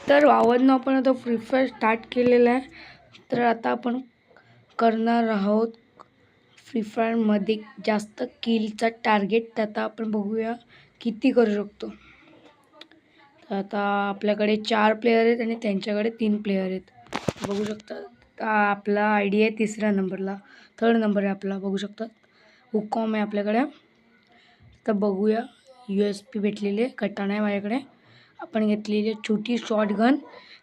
तर वावरनं आपण आता फ्री फायर स्टार्ट केलेलं आहे. तर आता आपण करणार आहोत फ्री फायरमध्ये जास्त किलचा टार्गेट. तर आता आपण बघूया किती करू शकतो. तर आता आपल्याकडे 4 प्लेयर आहेत आणि त्यांच्याकडे 3 प्लेयर आहेत. बघू शकता आपला आय डी आहे 3ऱ्या नंबरला, 3rd नंबर आहे आपला. बघू शकता हुकॉम आहे आपल्याकडे. तर बघूया USP भेटलेली आहे, कटाणा आहे माझ्याकडे. आपण घेतलेली छोटी शॉटगन.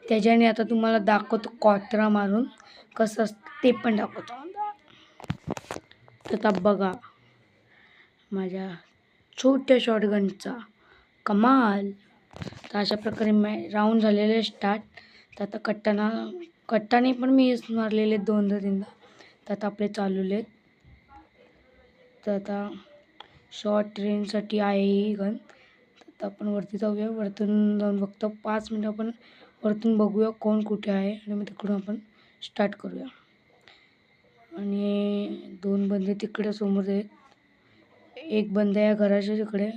त्याच्याने आता तुम्हाला दाखवतो कॉटरा मारून कसं असतं ते पण दाखवतो. तर आता बघा माझ्या छोट्या शॉटगनचा कमाल. तर अशा प्रकारे राऊंड झालेले स्टार्ट. तर आता कट्टाने पण मी मारलेले 2-3दा. तर आता आपले चालवले. तर आता शॉर्ट रेंजसाठी आहे ही गन. तर आपण वरती जाऊया. वरतून जाऊन फक्त 5 मिनिटं आपण वरतून बघूया कोण कुठे आहे आणि मग तिकडून आपण स्टार्ट करूया. आणि 2 बंदे तिकडे समोर आहेत, एक बंदा या घराच्या तिकडे.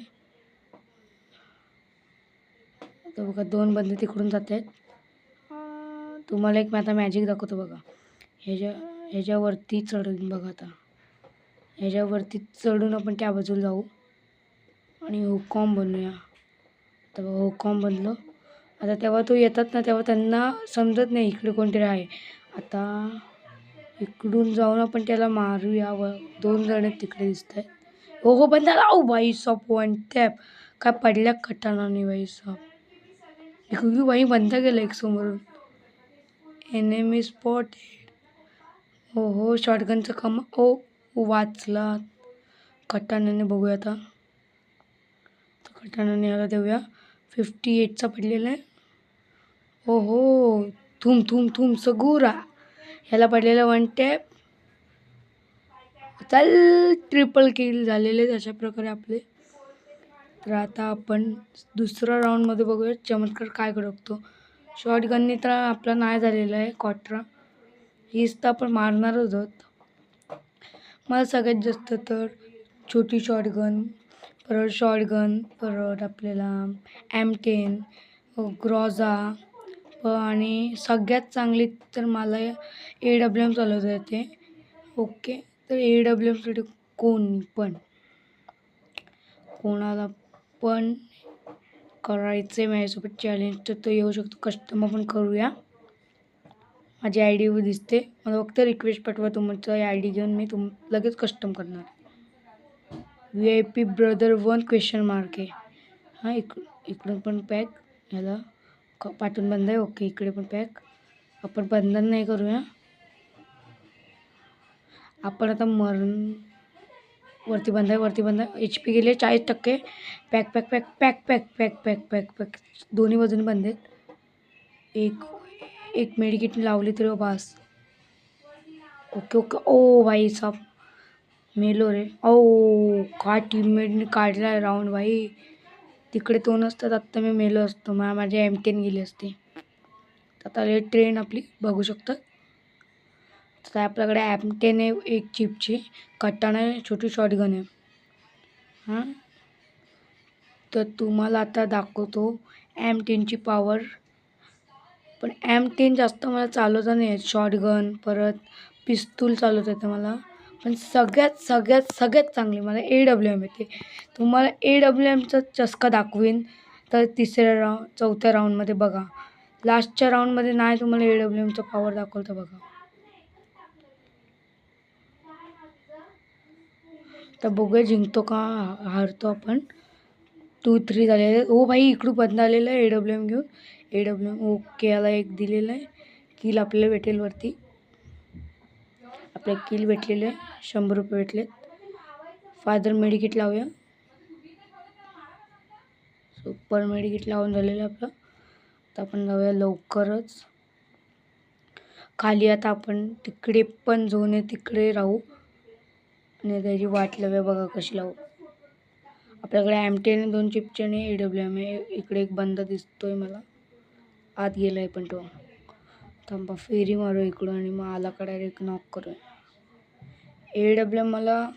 तर बघा 2 बंदे तिकडून जात आहेत. तुम्हाला एक आता मॅजिक दाखवतो बघा. ह्याच्यावरती चढून बघा. आता ह्याच्यावरती चढून आपण त्या बाजूला जाऊ आणि हुकॉम बनवूया. तर हुकॉम बनलो. आता तेव्हा तो येतात ना, तेव्हा त्यांना समजत नाही इकडे कोणतरी आहे. आता इकडून जाऊन आपण त्याला मारूया. 2 जण तिकडे दिसत आहेत. हो बंदा लावू बाई सॉप 1 टॅप. काय पडल्या कटाणाने बाई सॉप. इकडून बाई बंद गेला एक समोरून. Enemy spotted. हो शॉटगनचं कम वाचला कटाणाने. बघूया आता कटाणाने ह्याला देऊया. 58चा पडलेला आहे. हो थूम सगुरा. ह्याला पडलेला 1 टॅप. चल ट्रिपल किल झालेले अशा प्रकारे आपले. तर आता आपण दुसऱ्या राऊंडमध्ये बघूया चमत्कार काय करू शकतो. शॉटगनने तर आपला नाही झालेला आहे कॉट्रा. हीच तर आपण मारणारच आहोत. मला सगळ्यात जास्त तर छोटी शॉटगन, परत आपल्याला M10, ग्रॉझा आणि सगळ्यात चांगली तर मला AWM चालवता येते. ओके. तर AWMसाठी कोणाला पण करायचं आहे माझ्यासोबत चॅलेंज तर तो येऊ शकतो. कस्टम आपण करूया. माझी ID दिसते. मला फक्त रिक्वेस्ट पाठवा तुमचं ID घेऊन मी लगेच कस्टम करणार. VIP ब्रदर 1 क्वेश्चन मार्क आहे. हां इकडून पण पॅक. ह्याला पाठवून बंद आहे. ओके इकडे पण पॅक. आपण बंधन नाही करूया. आपण आता वरती बंद आहे. HP गेले 40%. पॅक. दोन्ही बाजूने बंद आहेत. एक मेडिकेट लावली तरी बास. ओके ओ भाई साहब मेलो रे. काय टीममेटने काढला राऊंड भाई. तिकडे तो नसतात आत्ता मी मेलो असतो. माझे M10 गेले असते. आता ट्रेन आपली बघू शकतात. तर आपल्याकडे M10 आहे एक चिपची. कटाणा आहे, छोटी शॉटगन आहे. हां तर तुम्हाला आता दाखवतो M10ची पॉवर. पण M10 जास्त मला चालवता नाही येत. शॉटगन परत पिस्तूल चालवता येतं मला. पण सगळ्यात चांगली मला AWM येते. तुम्हाला AWMचा चस्का दाखवीन तर 4थ्या राऊंडमध्ये बघा. लास्टच्या राऊंडमध्ये नाही तुम्हाला AWMचा पॉवर दाखवतो बघा. तर बघूया जिंकतो का हारतो आपण. 2-3 झालेले. ओ भाई इकडून बंद आलेलं आहे AWM घेऊन. AWM okay. याला एक दिलेलं आहे. किल आपल्याला भेटेल वरती. आपल्याला किल भेटलेलं आहे. 100 रुपये भेटलेत. फादर मेडिकेट लावूया. सुपर मेडिकेट लावून झालेलं आहे आपलं. तर आपण जाऊया लवकरच खाली. आता आपण तिकडे पण झोन आहे तिकडे राहू आणि त्याची वाट लावूया. बघा कशी लावू. आपल्याकडे M10 2 चिपचे आणि AWM आहे. इकडे एक बंदा दिसतोय मला. आत गेलाय पण तो. थांबा फेरी मारू इकडून आणि मग आलाकडे डायरेक्ट नॉक करूया. AWM मला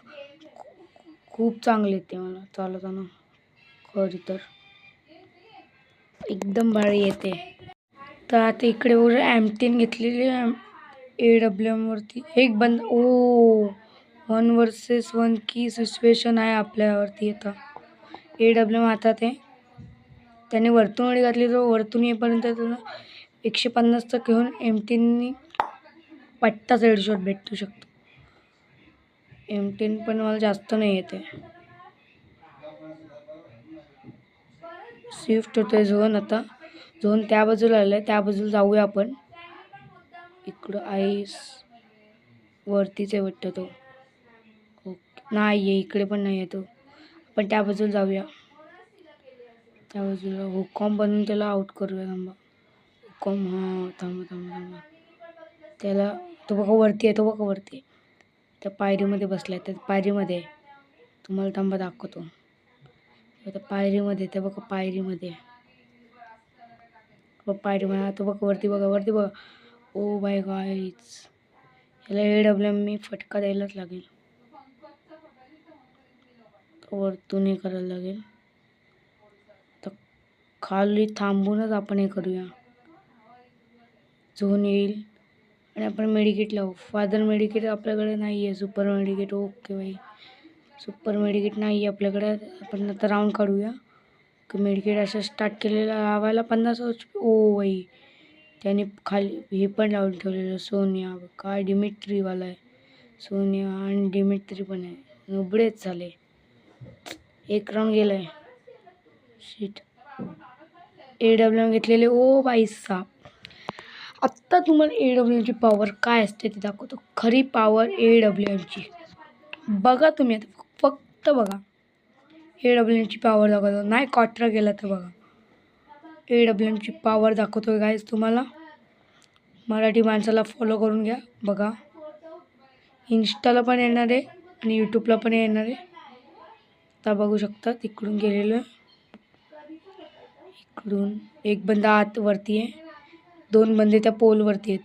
खूप चांगले येते मला चालवताना. खरी तर एकदम भारी येते. तर आता इकडे वगैरे M10 घेतलेली AWM वरती एक बंद 1 vs 1 की सिच्युएशन आहे आपल्यावरती. आता AWM हातात आहे, त्याने वरतून उडी घातली तर वरतून येईपर्यंत त्याला 150 घेऊन M10 पट्टाच हेडशॉट भेटू शकतो. M10 पण मला जास्त नाही येते. शिफ्ट होतोय झोन. आता झोन त्या बाजूला आलाय, त्या बाजूला जाऊया आपण. इकडं आईस वरतीच आहे वाटतं तो. ओके नाही आहे, इकडे पण नाही आहे तो. आपण त्या बाजूला जाऊया, त्या बाजूला हुकॉम बनवून त्याला आउट करूया. थांबा हुकॉम, हां थांबा थांबा थांबा. त्याला तो बघा वरती आहे, तो बघा वरती आहे, त्या पायरीमध्ये बसलाय, त्या पायरीमध्ये आहे. तुम्हाला थांबा दाखवतो. आता पायरीमध्ये ते बघा, पायरीमध्ये पायरीमध्ये आता बघा वरती, बघा वरती बघा. ओ बाय गाईज, याला AWM मी फटका द्यायलाच लागेल, वरतून हे करायला लागेल. तर खाली थांबूनच आपण हे करूया. झोन येईल आणि आपण मेडिकेट लावू. फादर मेडिकेट आपल्याकडे नाही आहे. सुपर मेडिकेट ओके बाई, सुपर मेडिकेट नाही आहे आपल्याकडे. आपण आता राऊंड काढूया. मेडिकेट असं स्टार्ट केलेला लावायला 50. ओ बाई, त्याने खाली हे पण लावून ठेवलेलं. सोनिया काय डिमिट्रीवाला आहे, सोनिया आणि डिमिट्री पण आहे. नुबडेच झाले, एक राऊंड गेलाय. शीट, AWM घेतलेले. ओ बाई साप, आत्ता तुम्हाला AWMची पॉवर काय असते ते दाखवतो. खरी पॉवर AWMची बघा तुम्ही, आता फक्त बघा. AWMची पॉवर दाखवतो, नाही क्वार्टर गेला तर बघा. AWMची पॉवर दाखवतोय गाईज तुम्हाला. मराठी माणसाला फॉलो करून घ्या. बघा इंस्टाला पण येणार आहे आणि यूट्यूबला पण येणार आहे. आता बघू शकता तिकडून गेलेलं, इकडून एक बंदा आत वरती आहे, 2 बंदे त्या पोलवरती आहेत.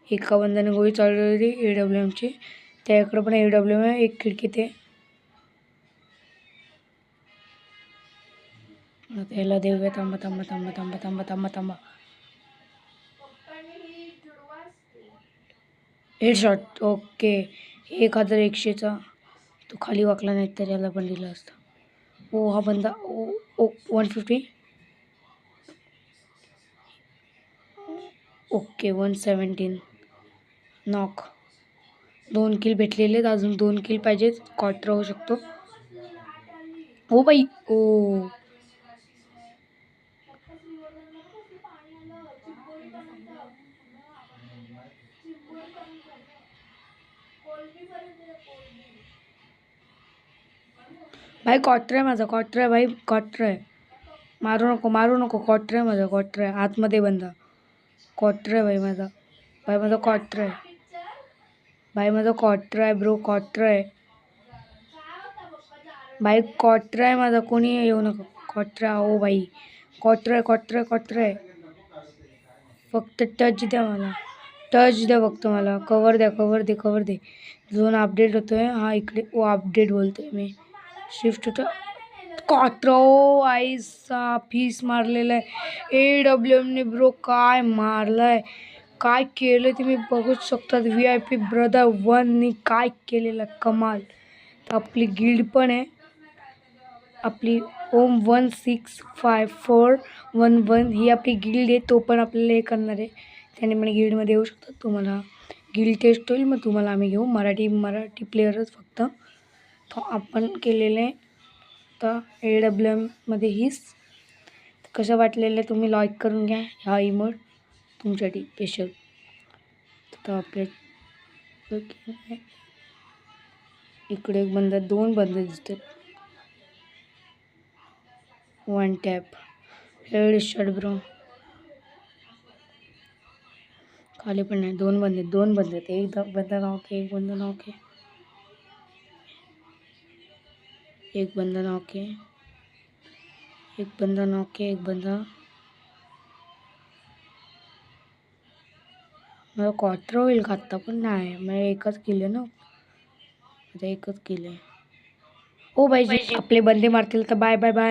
एका बंदाने गोळी चालवली AWMची, त्या इकडं पण AWM आहे. एक खिडकीत आहे, याला देऊया. थांबा थांबा थांबा थांबा थांबा थांबा थांबा. Headshot okay. 1100चा तो खाली वाकला नाही तर याला पण दिला असता. ओ हा बंदा, ओ 150 ओके. 117 नॉक. 2 किल भेटलेले आहेत, अजून 2 किल पाहिजेत. क्वार्टर होऊ शकतो. ओ बाई ओ, भाई क्वार्टर आहे माझा, क्वार्टर आहे भाई, क्वार्टर आहे. मारू नको, मारू नको. क्वार्टर आहे माझा, क्वार्टर आहे. आतमध्ये बंदा, क्वार्टर आहे भाई माझा. भाई माझा क्वार्टर आहे, भाई माझा क्वार्टर आहे ब्रो, क्वार्टर आहे भाई, क्वार्टर आहे माझा. कोणी येऊ नका, क्वार्टर आहे. ओ भाई क्वार्टर आहे, क्वार्टर आहे, क्वार्टर आहे. फक्त टच द्या मला, टच द्या फक्त मला. कवर द्या, कवर दे, कवर दे. झोन अपडेट होतोय. हा इकडे ओ अपडेट बोलतोय मी. शिफ्ट होतं. क्वार्टर आईचा फीस मारलेला आहे AWMने ब्रो. काय मारलाय, काय केलं तुम्ही बघू शकतात. VIP ब्रदर 1नी काय केलेलं कमाल. आपली गिल्ड पण आहे, आपली ओम 165411 ही आपली गिल्ड आहे. तो पण आपल्याला हे करणार आहे, त्याने पण गिल्डमध्ये येऊ शकतात. तुम्हाला गिल्ड टेस्ट होईल, मग तुम्हाला आम्ही घेऊ. मराठी प्लेयरच फक्त तो आपण केलेले. तर AWMमध्ये हीच कसं वाटलेलं तुम्ही लाईक करून घ्या. हा इमोट तुमच्यासाठी स्पेशल. तर आपले इकडे एक बंदा, 2 बंदे दिसतात. 1 टॅप हेडशॉट ब्रो. खाली पण नाही, 2 बंदे, 2 बंदे. एक बंदा नॉक, एक बंदा नॉक आहे, एक बंदा नॉक आहे, एक बंदा नॉक आहे, एक बंदा. मला क्वार्टर होईल का आत्ता, पण नाही. मला एकच केलं ना, आता एकच केलं. ओ बाई, आपले बंदे मारतील तर बाय बाय बाय.